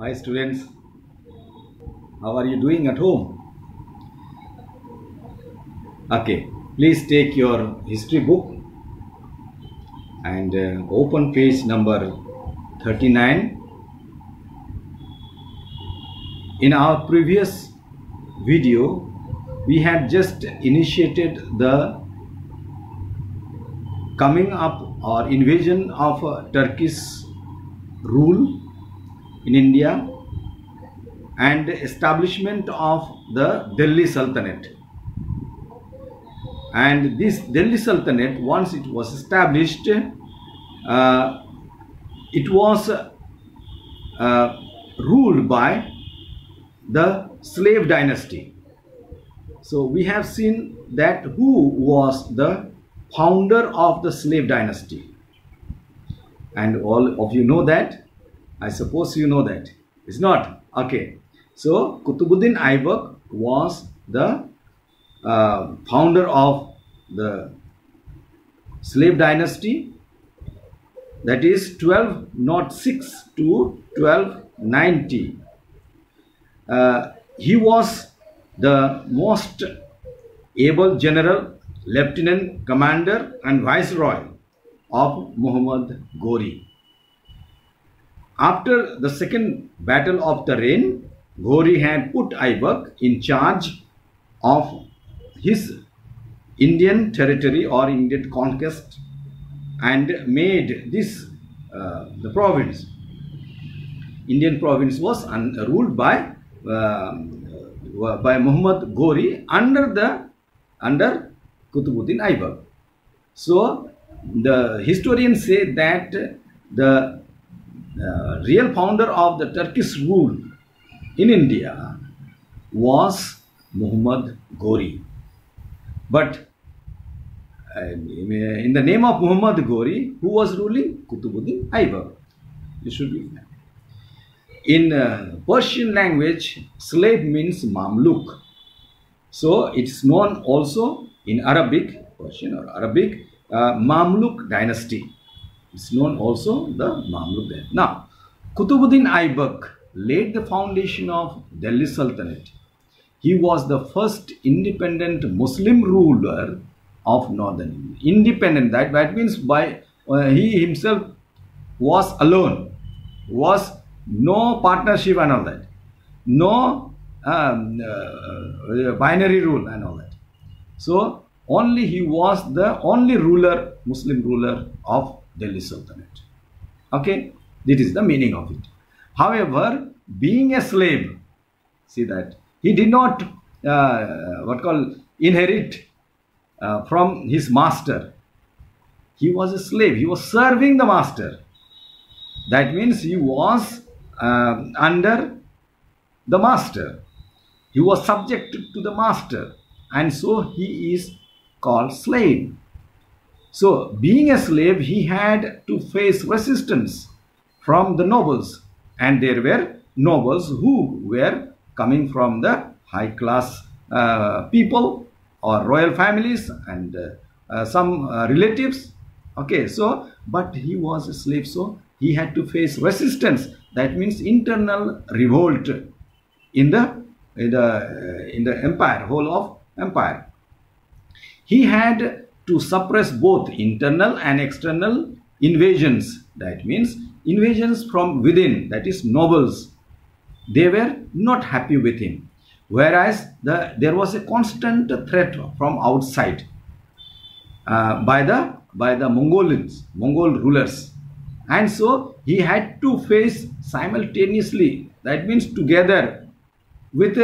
Hi students, how are you doing at home? Okay, please take your history book and open page number 39. In our previous video, we had just initiated the coming up or invasion of Turkish rule in India and establishment of the Delhi Sultanate. And this Delhi Sultanate, once it was established, it was ruled by the slave dynasty. So we have seen that who was the founder of the slave dynasty. And all of you know that. I suppose you know that. It's not? Okay. So Qutbuddin Aibak was the founder of the slave dynasty, that is 1206 to 1290. He was the most able general, lieutenant commander and viceroy of Muhammad Ghori. After the second battle of Tarain, Ghori had put Aibak in charge of his Indian territory or Indian conquest and made this the province. Indian province was ruled by Muhammad Ghori under Qutbuddin Aibak. So the historians say that the real founder of the Turkish rule in India was Muhammad Ghori. But in the name of Muhammad Ghori, who was ruling? Qutbuddin Aibak. You should be. In Persian language, slave means Mamluk. So it's known also in Arabic, Persian or Arabic, Mamluk dynasty. It's known also the Mamluk dynasty. Now, Qutbuddin Aibak laid the foundation of Delhi Sultanate. He was the first independent Muslim ruler of northern India. Independent, that means by he himself was alone, was no partnership and all that, no binary rule and all that. So only he was the only ruler, Muslim ruler of Delhi Sultanate. Okay, this is the meaning of it. However, being a slave, see that he did not inherit from his master. He was a slave. He was serving the master. That means he was under the master. He was subject to the master, and so he is called slave. So being a slave, he had to face resistance from the nobles, and there were nobles who were coming from the high class people or royal families and some relatives. Okay, so but he was a slave, so he had to face resistance. That means internal revolt in the empire, whole of empire. He had to suppress both internal and external invasions. That means invasions from within, that is nobles. They were not happy with him, whereas there was a constant threat from outside by the Mongol rulers, and so he had to face simultaneously. That means together with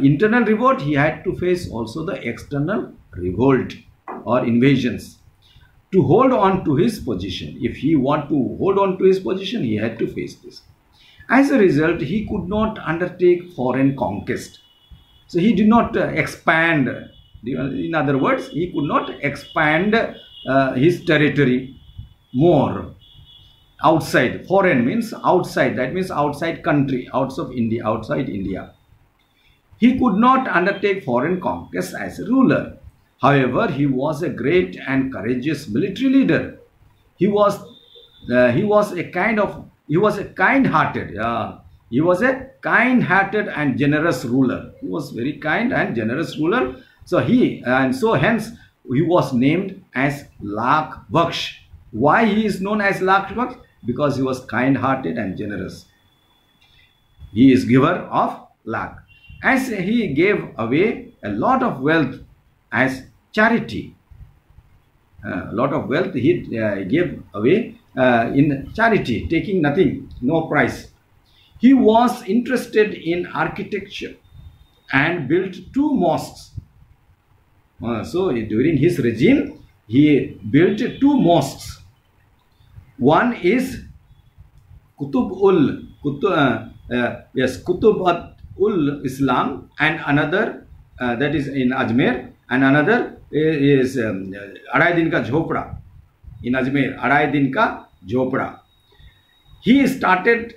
internal revolt, he had to face also the external revolt or invasions to hold on to his position. If he want to hold on to his position, he had to face this. As a result, he could not undertake foreign conquest. So he did not expand. In other words, he could not expand his territory more outside. Foreign means outside. That means outside country, outside India. He could not undertake foreign conquest as a ruler. However, he was a great and courageous military leader. He was a kind-hearted. He was a kind-hearted and generous ruler. He was very kind and generous ruler. So hence he was named as Lakh Baksh. Why he is known as Lakh Baksh? Because he was kind-hearted and generous. He is giver of lakh. As he gave away a lot of wealth as charity. A lot of wealth he gave away in charity, taking nothing, no price. He was interested in architecture and built 2 mosques. So during his regime, he built 2 mosques. One is Qutub ul Islam, and another that is in Ajmer, and another is Arai Din Ka Jhopda in Ajmer, Arai Din Ka Jhopda. He started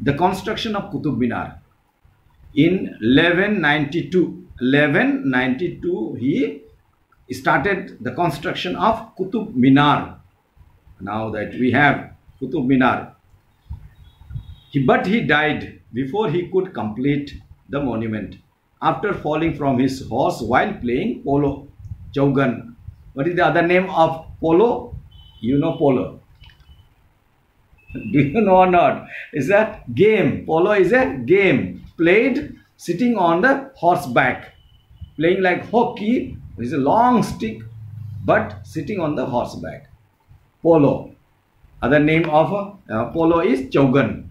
the construction of Qutub Minar in 1192. 1192 he started the construction of Qutub Minar. Now that we have Qutub Minar, but he died before he could complete the monument after falling from his horse while playing polo. Chaugan. What is the other name of polo? You know polo. Do you know or not? Is a game. Polo is a game played sitting on the horseback. Playing like hockey. It's a long stick but sitting on the horseback. Polo. Other name of polo is Chaugan.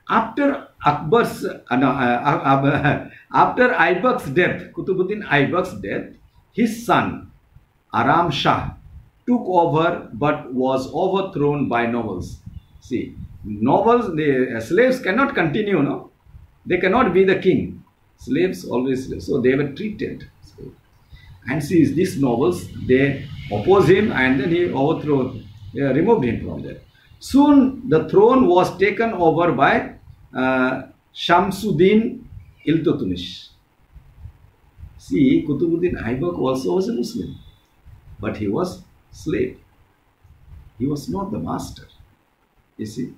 After Akbar's after Aibak's death, Qutbuddin Aibak's death, his son Aram Shah took over but was overthrown by nobles. See, nobles, the slaves cannot continue, no? They cannot be the king. Slaves always slaves. So they were treated. And see, these nobles, they oppose him and then he removed him from there. Soon the throne was taken over by Shamsuddin Iltutmish. See, Qutbuddin Aibak also was a Muslim, but he was slave. He was not the master. You see.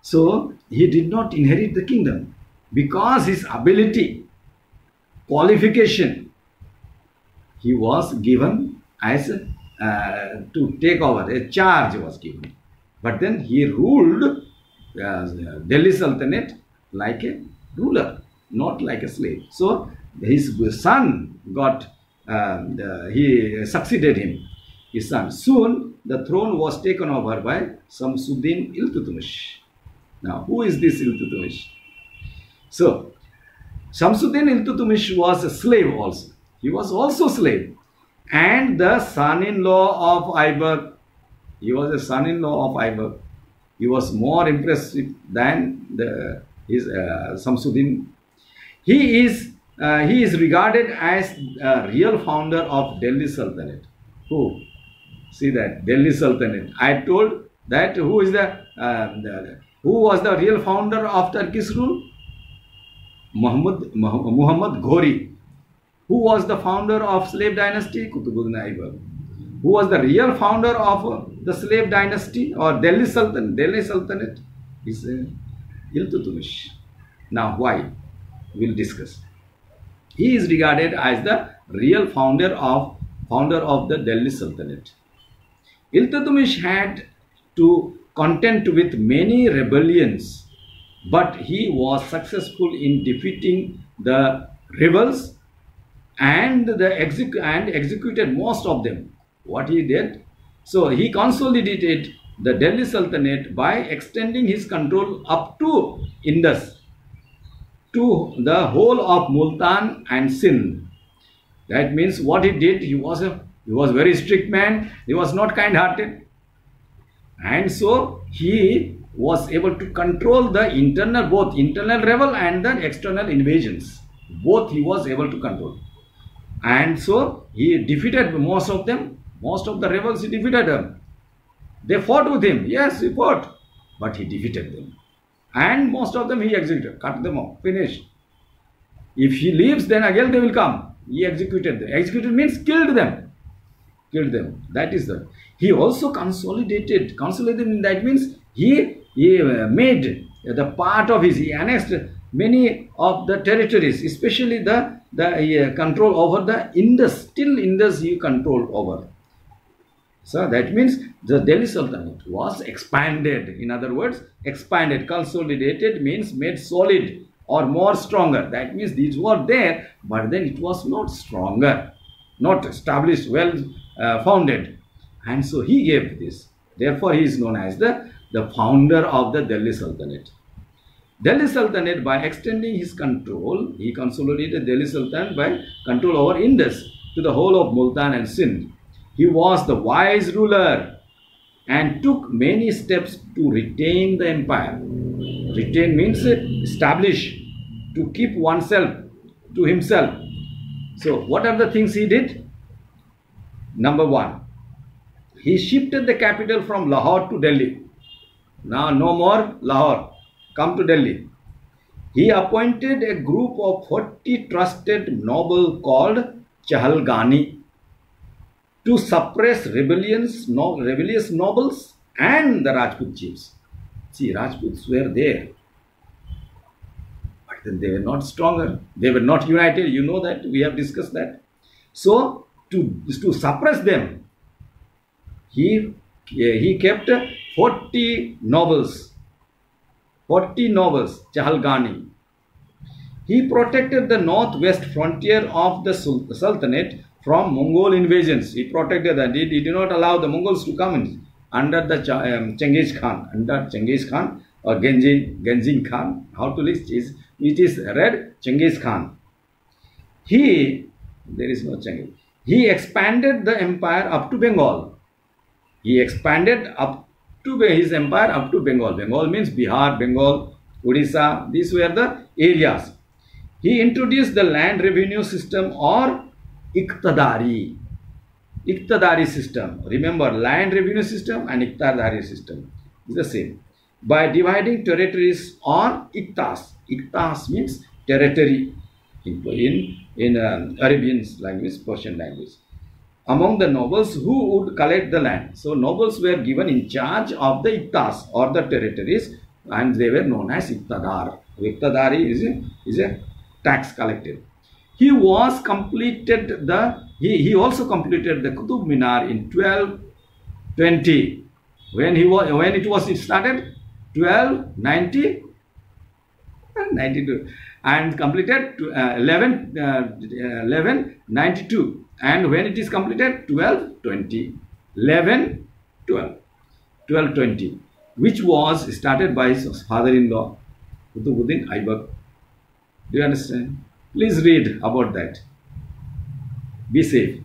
So he did not inherit the kingdom because his ability, qualification, he was given as to take over. A charge was given. But then he ruled Delhi Sultanate like a ruler, not like a slave. So his son got, he succeeded him, his son. Soon the throne was taken over by Shamsuddin Iltutmish. Now, who is this Iltutmish? So, Shamsuddin Iltutmish was a slave also. He was also slave. And the son-in-law of Aibak, he was a son-in-law of Aibak. He was more impressive than his Shamsuddin. He is regarded as a real founder of Delhi Sultanate. Who? See that Delhi Sultanate. I told that who was the real founder of Turkish rule? Muhammad Ghori. Who was the founder of slave dynasty? Qutbuddin Aibak. Who was the real founder of the slave dynasty or Delhi Sultanate? Delhi Sultanate is Iltutmish. Now why? We'll discuss. He is regarded as the real founder of the Delhi Sultanate. Iltutmish had to contend with many rebellions, but he was successful in defeating the rebels and executed most of them. What he did? So he consolidated the Delhi Sultanate by extending his control up to Indus, to the whole of Multan and Sindh. That means what he did, he was a very strict man. He was not kind-hearted. And so he was able to control the both internal rebel and the external invasions. Both he was able to control. And so he defeated most of them. Most of the rebels he defeated them. They fought with him. Yes, he fought. But he defeated them. And most of them he executed. Cut them off. Finished. If he leaves, then again they will come. He executed them. Executed means killed them. Killed them. That is the. He also consolidated. Consolidated, that means he made the part of his, he annexed many of the territories, especially the control over the Indus. Still Indus he controlled over. So that means the Delhi Sultanate was expanded. In other words, expanded. Consolidated means made solid or more stronger. That means these were there, but then it was not stronger, not established, well founded. And so he gave this. Therefore, he is known as the founder of the Delhi Sultanate. Delhi Sultanate, by extending his control, he consolidated Delhi Sultanate by control over Indus to the whole of Multan and Sindh. He was the wise ruler and took many steps to retain the empire. Retain means establish, to keep oneself to himself. So what are the things he did? Number one, he shifted the capital from Lahore to Delhi. Now no more Lahore, come to Delhi. He appointed a group of 40 trusted nobles called Chahalgani to suppress rebellious nobles and the Rajput chiefs. See, Rajputs were there, but then they were not stronger. They were not united. You know that, we have discussed that. So, to suppress them, he kept 40 nobles, Chahalgani. He protected the northwest frontier of the Sultanate from Mongol invasions. He protected that. He did not allow the Mongols to come in under the Genghis Khan, or Genzin Khan. How to list is, it is read Genghis Khan. There is no Genghis. He expanded the empire up to Bengal. He expanded his empire up to Bengal. Bengal means Bihar, Bengal, Odisha. These were the areas. He introduced the land revenue system, or Iqtidari system. Remember, land revenue system and Iqtidari system is the same. By dividing territories on Iqtas. Iqtas means territory in Arabian language, Persian language, among the nobles who would collect the land. So nobles were given in charge of the Iqtas, or the territories, and they were known as Iqtidar. Iqtidari is a tax collector. He also completed the Qutub Minar in 1220. When it started? 1292, and completed 1192. And when it is completed? 1220. 1220, which was started by his father-in-law, Qutbuddin Aibak. Do you understand? Please read about that. Be safe.